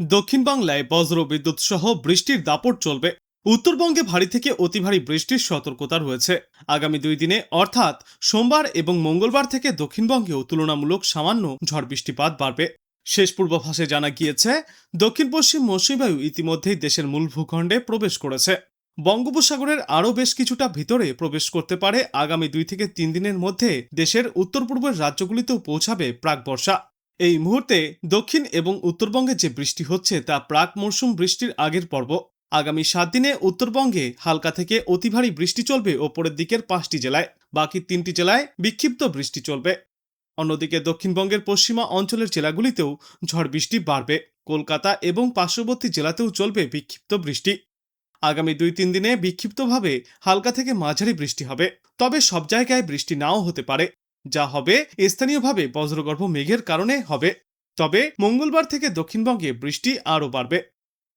দক্ষিণ বাংলায় বজ্র বিদ্যুৎ সহ বৃষ্টির দাপট চলবে। উত্তরবঙ্গে ভারী থেকে অতি ভারী বৃষ্টির সতর্কতা রয়েছে। আগামী 2 দিনে অর্থাৎ সোমবার এবং মঙ্গলবার থেকে দক্ষিণবঙ্গেও তুলনামূলক সামান্য ঝড় বৃষ্টিপাত বাড়বে। শেষ পূর্বাভাসে জানা গিয়েছে, দক্ষিণ পশ্চিম মৌসুমী বায়ু ইতিমধ্যেই দেশের মূল ভূখণ্ডে প্রবেশ করেছে। বঙ্গোপসাগরের আরও বেশ কিছুটা ভিতরে প্রবেশ করতে পারে। আগামী 2 থেকে 3 দিনের মধ্যে দেশের উত্তর পূর্বের রাজ্যগুলিতেও পৌঁছাবে প্রাক বর্ষা। এই মুহূর্তে দক্ষিণ এবং উত্তরবঙ্গে যে বৃষ্টি হচ্ছে তা প্রাক মরশুম বৃষ্টির আগের পর্ব। আগামী 7 দিনে উত্তরবঙ্গে হালকা থেকে অতি ভারী বৃষ্টি চলবে ওপরের দিকের 5টি জেলায়, বাকি 3টি জেলায় বিক্ষিপ্ত বৃষ্টি চলবে। অন্যদিকে দক্ষিণবঙ্গের পশ্চিমা অঞ্চলের জেলাগুলিতেও ঝড় বৃষ্টি বাড়বে। কলকাতা এবং পার্শ্ববর্তী জেলাতেও চলবে বিক্ষিপ্ত বৃষ্টি। আগামী 2-3 দিনে বিক্ষিপ্তভাবে হালকা থেকে মাঝারি বৃষ্টি হবে, তবে সব জায়গায় বৃষ্টি নাও হতে পারে। যা হবে স্থানীয়ভাবে বজ্রগর্ভ মেঘের কারণে হবে। তবে মঙ্গলবার থেকে দক্ষিণবঙ্গে বৃষ্টি আরও বাড়বে।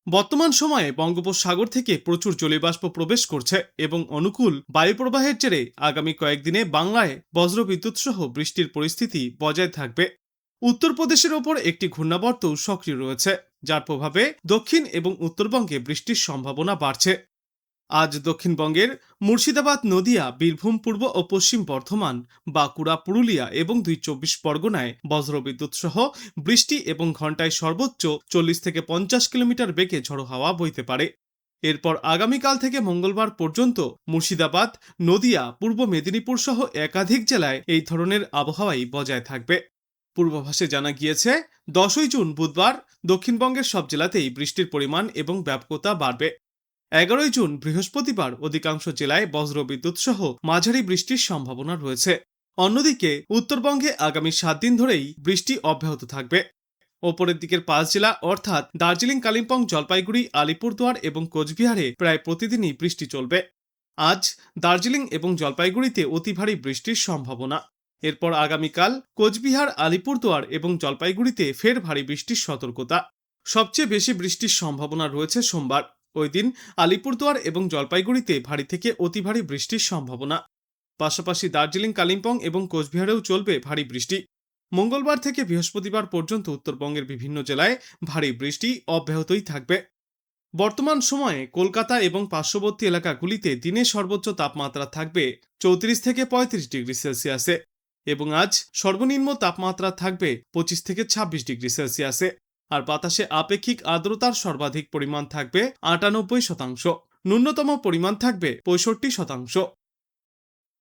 বর্তমান সময়ে বঙ্গোপসাগর থেকে প্রচুর জলীয়বাষ্প প্রবেশ করছে এবং অনুকূল বায়ুপ্রবাহের জেরে আগামী কয়েকদিনে বাংলায় বজ্রবিদ্যুৎ সহ বৃষ্টির পরিস্থিতি বজায় থাকবে। উত্তরপ্রদেশের ওপর একটি ঘূর্ণাবর্ত সক্রিয় রয়েছে, যার প্রভাবে দক্ষিণ এবং উত্তরবঙ্গে বৃষ্টির সম্ভাবনা বাড়ছে। আজ দক্ষিণবঙ্গের মুর্শিদাবাদ, নদিয়া, বীরভূম, পূর্ব ও পশ্চিম বর্ধমান, বাঁকুড়া, পুরুলিয়া এবং 24 পরগনায় বজ্রবিদ্যুৎ সহ বৃষ্টি এবং ঘন্টায় সর্বোচ্চ 40 থেকে 50 কিলোমিটার বেগে ঝড়ো হাওয়া বইতে পারে। এরপর আগামীকাল থেকে মঙ্গলবার পর্যন্ত মুর্শিদাবাদ, নদিয়া, পূর্ব মেদিনীপুর সহ একাধিক জেলায় এই ধরনের আবহাওয়াই বজায় থাকবে। পূর্বাভাসে জানা গিয়েছে, 10ই জুন বুধবার দক্ষিণবঙ্গের সব জেলাতেই বৃষ্টির পরিমাণ এবং ব্যাপকতা বাড়বে। 11ই জুন বৃহস্পতিবার অধিকাংশ জেলায় বজ্রবিদ্যুৎ সহ মাঝারি বৃষ্টির সম্ভাবনা রয়েছে। অন্যদিকে উত্তরবঙ্গে আগামী 7 দিন ধরেই বৃষ্টি অব্যাহত থাকবে। ওপরের দিকের 5 জেলা অর্থাৎ দার্জিলিং, কালিম্পং, জলপাইগুড়ি, আলিপুরদুয়ার এবং কোচবিহারে প্রায় প্রতিদিনই বৃষ্টি চলবে। আজ দার্জিলিং এবং জলপাইগুড়িতে অতি ভারী বৃষ্টির সম্ভাবনা। এরপর আগামীকাল কোচবিহার, আলিপুরদুয়ার এবং জলপাইগুড়িতে ফের ভারী বৃষ্টির সতর্কতা। সবচেয়ে বেশি বৃষ্টির সম্ভাবনা রয়েছে সোমবার। ওই দিন আলিপুরদুয়ার এবং জলপাইগুড়িতে ভারী থেকে অতি ভারী বৃষ্টির সম্ভাবনা। পাশাপাশি দার্জিলিং, কালিম্পং এবং কোচবিহারেও চলবে ভারী বৃষ্টি। মঙ্গলবার থেকে বৃহস্পতিবার পর্যন্ত উত্তরবঙ্গের বিভিন্ন জেলায় ভারী বৃষ্টি অব্যাহতই থাকবে। বর্তমান সময়ে কলকাতা এবং পার্শ্ববর্তী এলাকাগুলিতে দিনে সর্বোচ্চ তাপমাত্রা থাকবে 34 থেকে 35 ডিগ্রি সেলসিয়াসে এবং আজ সর্বনিম্ন তাপমাত্রা থাকবে 25 থেকে 26 ডিগ্রি সেলসিয়াসে। আর বাতাসে আপেক্ষিক আর্দ্রতার সর্বাধিক পরিমাণ থাকবে 98%, ন্যূনতম পরিমাণ থাকবে 65%।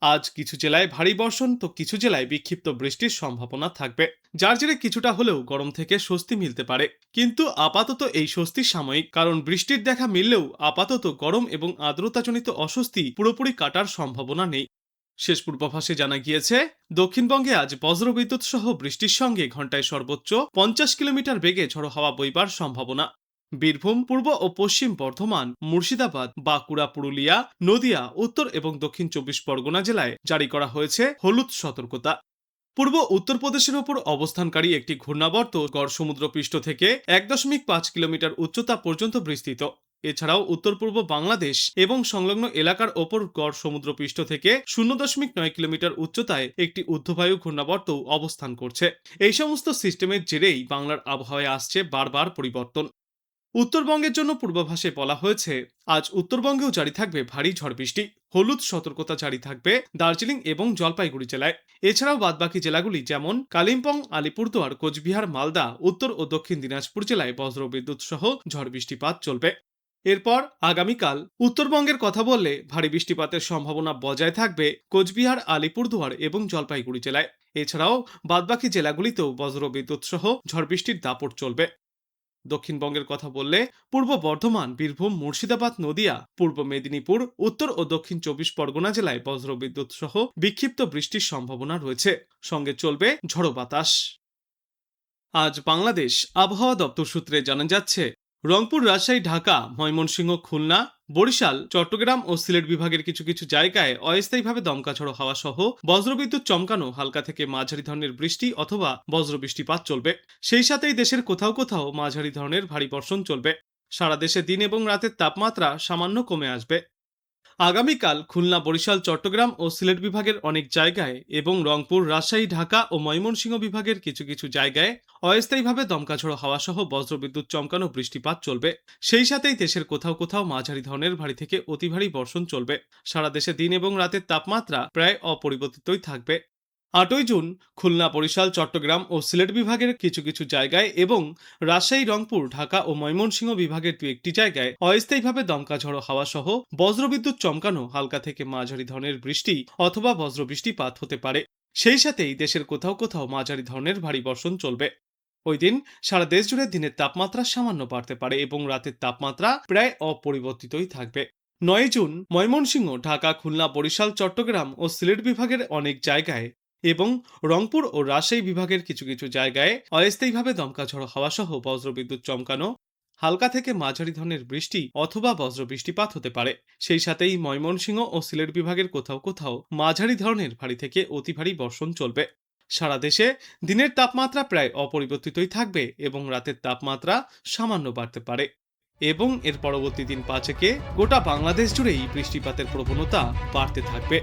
আজ কিছু জেলায় ভারী বর্ষণ তো কিছু জেলায় বিক্ষিপ্ত বৃষ্টির সম্ভাবনা থাকবে, যার জেরে কিছুটা হলেও গরম থেকে স্বস্তি মিলতে পারে। কিন্তু আপাতত এই স্বস্তি সাময়িক, কারণ বৃষ্টির দেখা মিললেও আপাতত গরম এবং আর্দ্রতাজনিত অস্বস্তি পুরোপুরি কাটার সম্ভাবনা নেই। শেষ পূর্বাভাসে জানা গিয়েছে, দক্ষিণবঙ্গে আজ বজ্রবিদ্যুৎ সহ বৃষ্টির সঙ্গে ঘন্টায় সর্বোচ্চ 50 কিলোমিটার বেগে ঝড়ো হাওয়া বইবার সম্ভাবনা। বীরভূম, পূর্ব ও পশ্চিম বর্ধমান, মুর্শিদাবাদ, বাঁকুড়া, পুরুলিয়া, নদিয়া, উত্তর এবং দক্ষিণ 24 পরগনা জেলায় জারি করা হয়েছে হলুদ সতর্কতা। পূর্ব উত্তরপ্রদেশের ওপর অবস্থানকারী একটি ঘূর্ণাবর্ত গড় সমুদ্রপৃষ্ঠ থেকে 1.5 কিলোমিটার উচ্চতা পর্যন্ত বিস্তৃত। এছাড়াও উত্তর পূর্ব বাংলাদেশ এবং সংলগ্ন এলাকার ওপর গড় সমুদ্রপৃষ্ঠ থেকে 0.9 কিলোমিটার উচ্চতায় একটি ঊর্ধ্ববায়ু ঘূর্ণাবর্ত অবস্থান করছে। এই সমস্ত সিস্টেমের জেরেই বাংলার আবহাওয়ায় আসছে বারবার পরিবর্তন। উত্তরবঙ্গের জন্য পূর্বাভাসে বলা হয়েছে, আজ উত্তরবঙ্গেও জারি থাকবে ভারী ঝড় বৃষ্টি। হলুদ সতর্কতা জারি থাকবে দার্জিলিং এবং জলপাইগুড়ি জেলায়। এছাড়াও বাদবাকি জেলাগুলি যেমন কালিম্পং, আলিপুরদুয়ার, কোচবিহার, মালদা, উত্তর ও দক্ষিণ দিনাজপুর জেলায় বজ্রবিদ্যুৎ সহ ঝড় বৃষ্টিপাত চলবে। এরপর আগামীকাল উত্তরবঙ্গের কথা বললে ভারী বৃষ্টিপাতের সম্ভাবনা বজায় থাকবে কোচবিহার, আলিপুরদুয়ার এবং জলপাইগুড়ি জেলায়। এছাড়াও বাদবাকি জেলাগুলিতেও বজ্রবিদ্যুৎ সহ ঝড় বৃষ্টির দাপট চলবে। দক্ষিণবঙ্গের কথা বললে পূর্ব বর্ধমান, বীরভূম, মুর্শিদাবাদ, নদিয়া, পূর্ব মেদিনীপুর, উত্তর ও দক্ষিণ 24 পরগনা জেলায় বজ্রবিদ্যুৎ সহ বিক্ষিপ্ত বৃষ্টির সম্ভাবনা রয়েছে, সঙ্গে চলবে ঝড়ো বাতাস। আজ বাংলাদেশ আবহাওয়া দপ্তর সূত্রে জানা যাচ্ছে, রংপুর, রাজশাহী, ঢাকা, ময়মনসিংহ, খুলনা, বরিশাল, চট্টগ্রাম ও সিলেট বিভাগের কিছু কিছু জায়গায় অস্থায়ীভাবে দমকা ঝড়ো হাওয়া সহ বজ্রবিদ্যুৎ চমকানো হালকা থেকে মাঝারি ধরনের বৃষ্টি অথবা বজ্র বৃষ্টিপাত চলবে। সেই সাথেই দেশের কোথাও কোথাও মাঝারি ধরনের ভারী বর্ষণ চলবে। সারা দেশে দিন এবং রাতের তাপমাত্রা সামান্য কমে আসবে। আগামীকাল খুলনা, বরিশাল, চট্টগ্রাম ও সিলেট বিভাগের অনেক জায়গায় এবং রংপুর, রাজশাহী, ঢাকা ও ময়মনসিংহ বিভাগের কিছু কিছু জায়গায় অস্থায়ীভাবে দমকা ঝড়ো হাওয়া সহ বজ্রবিদ্যুৎ চমকানো বৃষ্টিপাত চলবে। সেই সাথেই দেশের কোথাও কোথাও মাঝারি ধরনের ভারী থেকে অতি ভারী বর্ষণ চলবে। সারা দেশে দিন এবং রাতের তাপমাত্রা প্রায় অপরিবর্তিতই থাকবে। 8ই জুন খুলনা, বরিশাল, চট্টগ্রাম ও সিলেট বিভাগের কিছু কিছু জায়গায় এবং রাজশাহী, রংপুর, ঢাকা ও ময়মনসিংহ বিভাগের দু একটি জায়গায় অস্থায়ীভাবে দমকা ঝড়ো হাওয়া সহ বজ্রবিদ্যুৎ চমকানো হালকা থেকে মাঝারি ধরনের বৃষ্টি অথবা বজ্রবৃষ্টিপাত হতে পারে। সেই সাথেই দেশের কোথাও কোথাও মাঝারি ধরনের ভারী বর্ষণ চলবে। ওই দিন সারা দেশ জুড়ে দিনের তাপমাত্রা সামান্য বাড়তে পারে এবং রাতের তাপমাত্রা প্রায় অপরিবর্তিতই থাকবে। 9 জুন ময়মনসিংহ, ঢাকা, খুলনা, বরিশাল, চট্টগ্রাম ও সিলেট বিভাগের অনেক জায়গায় এবং রংপুর ও রাজশাহী বিভাগের কিছু কিছু জায়গায় অস্থায়ীভাবে দমকা ঝড়ো হাওয়া সহ বজ্রবিদ্যুৎ চমকানো হালকা থেকে মাঝারি ধরনের বৃষ্টি অথবা বজ্রবৃষ্টিপাত হতে পারে। সেই সাথেই ময়মনসিংহ ও সিলেট বিভাগের কোথাও কোথাও মাঝারি ধরনের ভারী থেকে অতি ভারী বর্ষণ চলবে। সারা দেশে দিনের তাপমাত্রা প্রায় অপরিবর্তিতই থাকবে এবং রাতের তাপমাত্রা সামান্য বাড়তে পারে এবং এর পরবর্তী দিন 5 গোটা বাংলাদেশ জুড়েই বৃষ্টিপাতের প্রবণতা বাড়তে থাকবে।